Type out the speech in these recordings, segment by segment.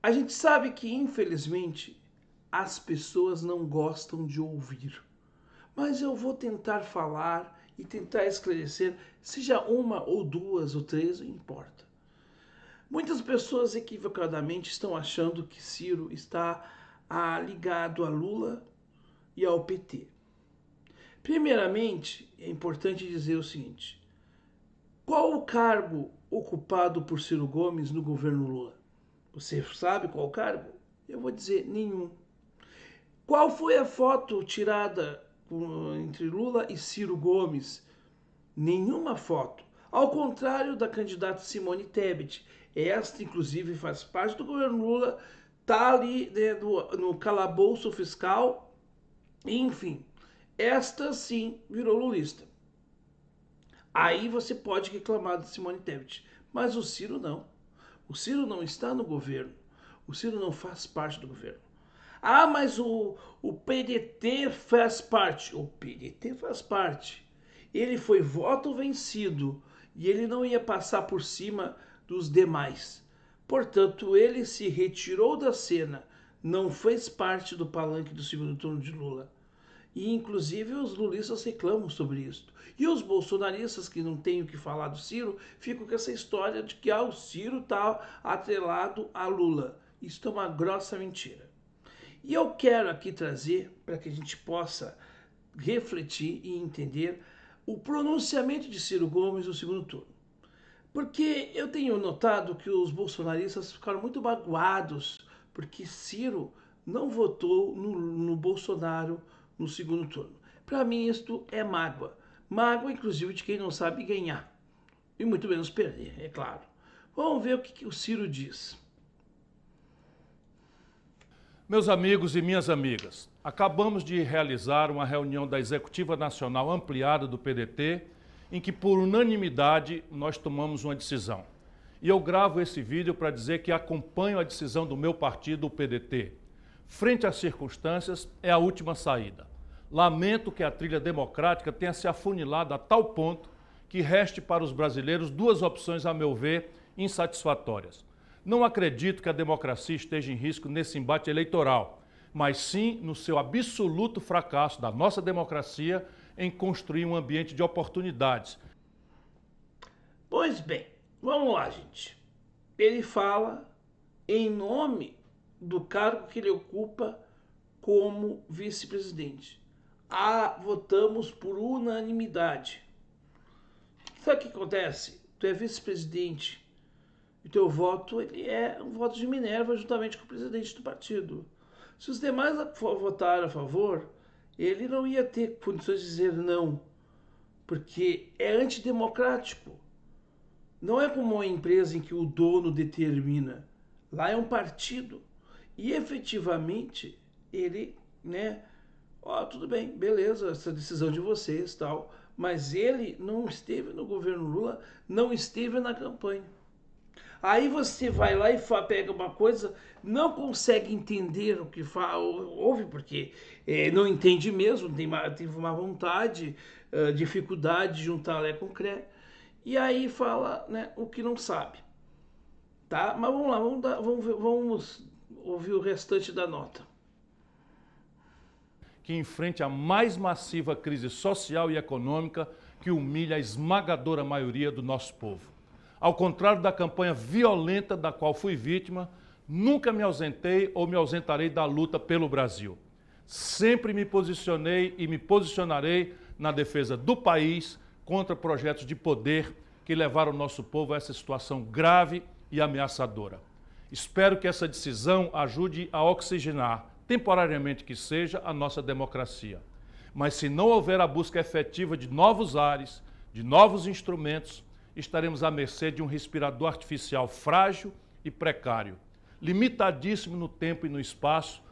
A gente sabe que, infelizmente, as pessoas não gostam de ouvir. Mas eu vou tentar falar e tentar esclarecer, seja uma ou duas ou três, não importa. Muitas pessoas equivocadamente estão achando que Ciro está ligado a Lula e ao PT. Primeiramente, é importante dizer o seguinte: qual o cargo ocupado por Ciro Gomes no governo Lula? Você sabe qual o cargo? Eu vou dizer nenhum. Qual foi a foto tirada entre Lula e Ciro Gomes? Nenhuma foto. Ao contrário da candidata Simone Tebet. Esta, inclusive, faz parte do governo Lula, está ali, né, no calabouço fiscal. Enfim, esta sim virou lulista. Aí você pode reclamar de Simone Tebet. Mas o Ciro não. O Ciro não está no governo. O Ciro não faz parte do governo. Ah, mas o PDT faz parte. O PDT faz parte. Ele foi voto vencido e ele não ia passar por cima dos demais. Portanto, ele se retirou da cena, não fez parte do palanque do segundo turno de Lula. E, inclusive, os lulistas reclamam sobre isso. E os bolsonaristas, que não têm o que falar do Ciro, ficam com essa história de que o Ciro está atrelado a Lula. Isso é uma grossa mentira. E eu quero aqui trazer, para que a gente possa refletir e entender, o pronunciamento de Ciro Gomes no segundo turno. Porque eu tenho notado que os bolsonaristas ficaram muito magoados porque Ciro não votou no Bolsonaro no segundo turno. Para mim, isto é mágoa. Mágoa, inclusive, de quem não sabe ganhar. E muito menos perder, é claro. Vamos ver o que o Ciro diz. Meus amigos e minhas amigas, acabamos de realizar uma reunião da Executiva Nacional Ampliada do PDT, em que, por unanimidade, nós tomamos uma decisão. E eu gravo esse vídeo para dizer que acompanho a decisão do meu partido, o PDT. Frente às circunstâncias, é a última saída. Lamento que a trilha democrática tenha se afunilado a tal ponto que reste para os brasileiros duas opções, a meu ver, insatisfatórias. Não acredito que a democracia esteja em risco nesse embate eleitoral, mas sim no seu absoluto fracasso da nossa democracia em construir um ambiente de oportunidades. Pois bem, vamos lá, gente. Ele fala em nome do cargo que ele ocupa como vice-presidente. Votamos por unanimidade. Sabe o que acontece? Tu é vice-presidente. E teu voto ele é um voto de Minerva juntamente com o presidente do partido. Se os demais votaram a favor, ele não ia ter condições de dizer não, porque é antidemocrático. Não é como uma empresa em que o dono determina. Lá é um partido. E efetivamente ele, né, tudo bem, beleza, essa decisão de vocês, tal, mas ele não esteve no governo Lula, não esteve na campanha. Aí você vai lá e pega uma coisa, não consegue entender o que ouve, porque não entende mesmo, tem uma vontade, dificuldade de juntar Lé com Cré, e aí fala, né, o que não sabe. Tá? Mas vamos lá, vamos ouvir o restante da nota. Que enfrente a mais massiva crise social e econômica que humilha a esmagadora maioria do nosso povo. Ao contrário da campanha violenta da qual fui vítima, nunca me ausentei ou me ausentarei da luta pelo Brasil. Sempre me posicionei e me posicionarei na defesa do país contra projetos de poder que levaram o nosso povo a essa situação grave e ameaçadora. Espero que essa decisão ajude a oxigenar, temporariamente que seja, a nossa democracia. Mas se não houver a busca efetiva de novos ares, de novos instrumentos, estaremos à mercê de um respirador artificial frágil e precário, limitadíssimo no tempo e no espaço.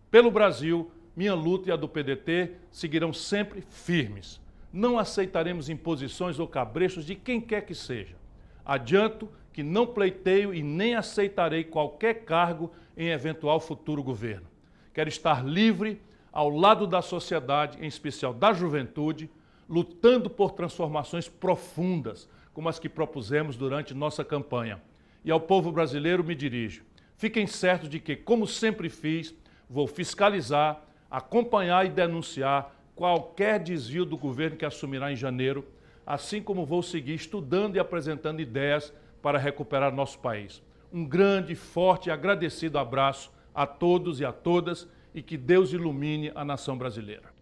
Pelo Brasil, minha luta e a do PDT seguirão sempre firmes. Não aceitaremos imposições ou cabrechos de quem quer que seja. Adianto que não pleiteio e nem aceitarei qualquer cargo em eventual futuro governo. Quero estar livre ao lado da sociedade, em especial da juventude, lutando por transformações profundas, como as que propusemos durante nossa campanha. E ao povo brasileiro me dirijo: Fiquem certos de que, como sempre fiz, vou fiscalizar, acompanhar e denunciar qualquer desvio do governo que assumirá em janeiro, assim como vou seguir estudando e apresentando ideias para recuperar nosso país. Um grande, forte e agradecido abraço a todos e a todas e que Deus ilumine a nação brasileira.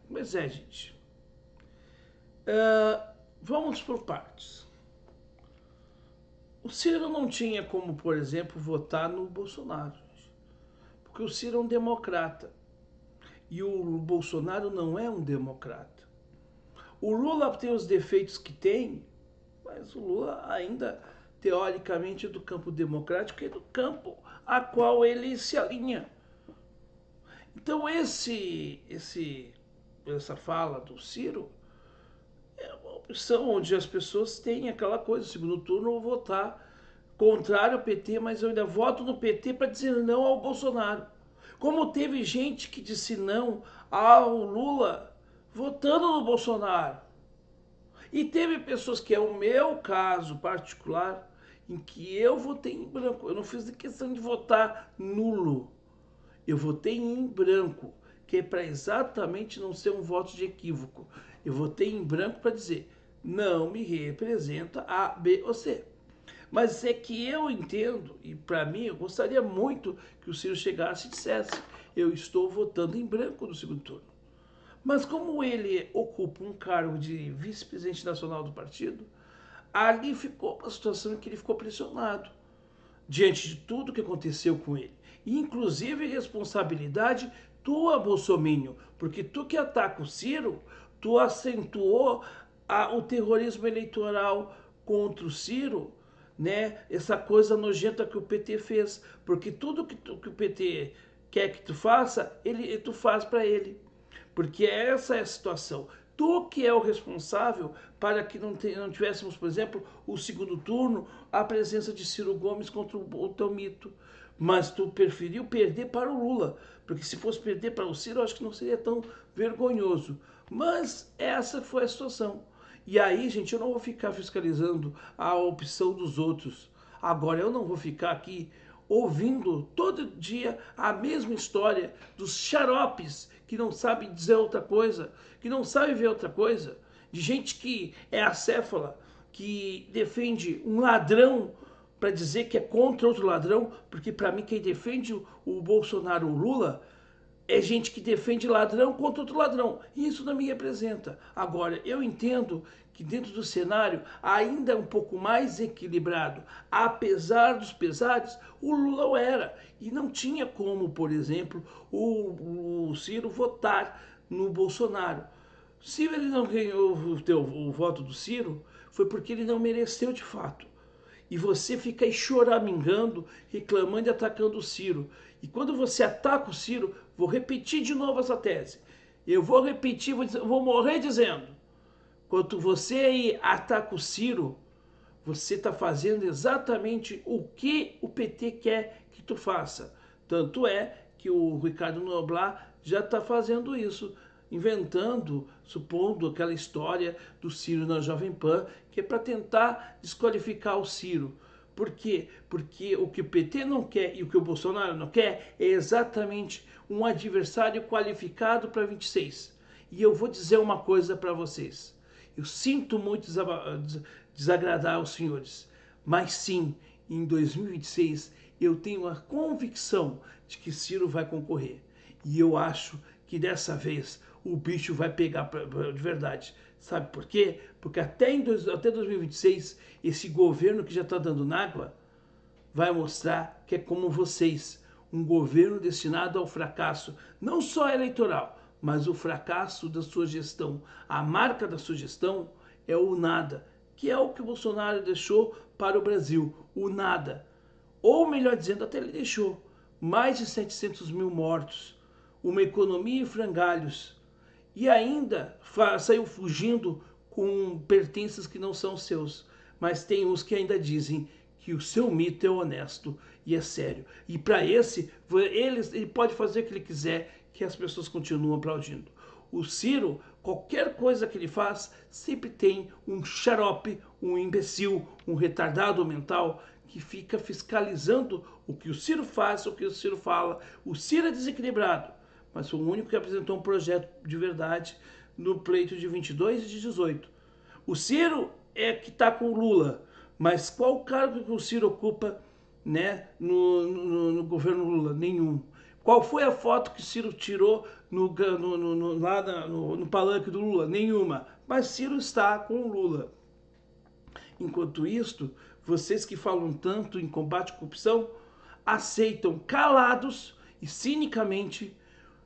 Pois é, gente. Vamos por partes. O Ciro não tinha como, por exemplo, votar no Bolsonaro, porque o Ciro é um democrata e o Bolsonaro não é um democrata. O Lula tem os defeitos que tem, mas o Lula ainda, teoricamente, é do campo democrático e é do campo a qual ele se alinha. Então essa fala do Ciro é uma opção onde as pessoas têm aquela coisa, segundo turno eu vou votar contrário ao PT, mas eu ainda voto no PT para dizer não ao Bolsonaro. Como teve gente que disse não ao Lula votando no Bolsonaro. E teve pessoas, que é o meu caso particular, em que eu votei em branco. Eu não fiz questão de votar nulo. Eu votei em branco, que é para exatamente não ser um voto de equívoco. Eu votei em branco para dizer, não me representa A, B ou C. Mas é que eu entendo, e para mim, eu gostaria muito que o Ciro chegasse e dissesse, eu estou votando em branco no segundo turno. Mas como ele ocupa um cargo de vice-presidente nacional do partido, ali ficou uma situação em que ele ficou pressionado, diante de tudo que aconteceu com ele. Inclusive responsabilidade tua, Bolsominion, porque tu que ataca o Ciro, tu acentuou o terrorismo eleitoral contra o Ciro, né? Essa coisa nojenta que o PT fez, porque tudo que o PT quer que tu faça, tu faz para ele. Porque essa é a situação. Tu que é o responsável para que não tivéssemos, por exemplo, o segundo turno, a presença de Ciro Gomes contra o Tomito. Mas tu preferiu perder para o Lula. Porque se fosse perder para o Ciro, eu acho que não seria tão vergonhoso. Mas essa foi a situação. E aí, gente, eu não vou ficar fiscalizando a opção dos outros. Agora, eu não vou ficar aqui ouvindo todo dia a mesma história dos xaropes que não sabem dizer outra coisa, que não sabem ver outra coisa, de gente que é acéfala, que defende um ladrão para dizer que é contra outro ladrão, porque para mim quem defende o Bolsonaro, o Lula, é gente que defende ladrão contra outro ladrão. E isso não me representa. Agora, eu entendo que dentro do cenário ainda é um pouco mais equilibrado. Apesar dos pesares, o Lula o era. E não tinha como, por exemplo, o Ciro votar no Bolsonaro. Se ele não ganhou o voto do Ciro, foi porque ele não mereceu de fato. E você fica aí choramingando, reclamando e atacando o Ciro. E quando você ataca o Ciro, vou repetir de novo essa tese. Eu vou repetir, vou morrer dizendo. Quando você aí ataca o Ciro, você está fazendo exatamente o que o PT quer que tu faça. Tanto é que o Ricardo Noblat já está fazendo isso, inventando, supondo aquela história do Ciro na Jovem Pan, que é para tentar desqualificar o Ciro. Por quê? Porque o que o PT não quer e o que o Bolsonaro não quer é exatamente um adversário qualificado para 26. E eu vou dizer uma coisa para vocês. Eu sinto muito desagradar os senhores, mas sim, em 2026 eu tenho a convicção de que Ciro vai concorrer. E eu acho que dessa vez o bicho vai pegar de verdade. Sabe por quê? Porque até 2026, esse governo que já está dando nágua vai mostrar que é como vocês, um governo destinado ao fracasso, não só eleitoral, mas o fracasso da sua gestão. A marca da sua gestão é o nada, que é o que o Bolsonaro deixou para o Brasil, o nada. Ou melhor dizendo, até ele deixou mais de 700 mil mortos, uma economia em frangalhos, e ainda saiu fugindo com pertences que não são seus. Mas tem uns que ainda dizem que o seu mito é honesto e é sério. E para ele pode fazer o que ele quiser, que as pessoas continuam aplaudindo. O Ciro, qualquer coisa que ele faz, sempre tem um xarope, um imbecil, um retardado mental que fica fiscalizando o que o Ciro faz, o que o Ciro fala. O Ciro é desequilibrado, mas foi o único que apresentou um projeto de verdade no pleito de 22 e de 18. O Ciro é que está com o Lula, mas qual cargo que o Ciro ocupa, né, no governo Lula? Nenhum. Qual foi a foto que Ciro tirou lá no palanque do Lula? Nenhuma. Mas Ciro está com o Lula. Enquanto isto, vocês que falam tanto em combate à corrupção, aceitam calados e cinicamente,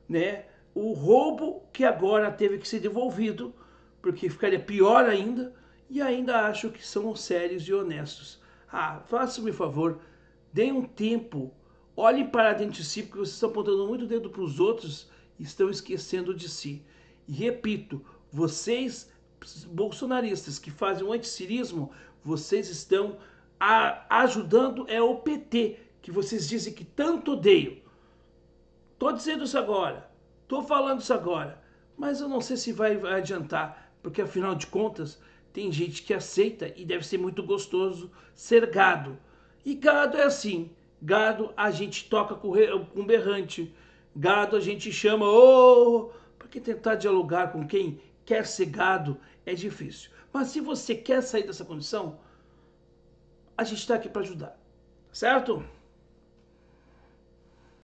né, o roubo que agora teve que ser devolvido, porque ficaria pior ainda, e ainda acham que são sérios e honestos. Ah, façam-me favor, deem um tempo, olhem para dentro de si, porque vocês estão apontando muito o dedo para os outros e estão esquecendo de si. E repito, vocês, bolsonaristas que fazem o anticirismo, vocês estão ajudando o PT, que vocês dizem que tanto odeiam. Estou dizendo isso agora, estou falando isso agora, mas eu não sei se vai adiantar, porque afinal de contas tem gente que aceita e deve ser muito gostoso ser gado. E gado é assim, gado a gente toca com berrante, gado a gente chama, porque tentar dialogar com quem quer ser gado é difícil. Mas se você quer sair dessa condição, a gente está aqui para ajudar, certo?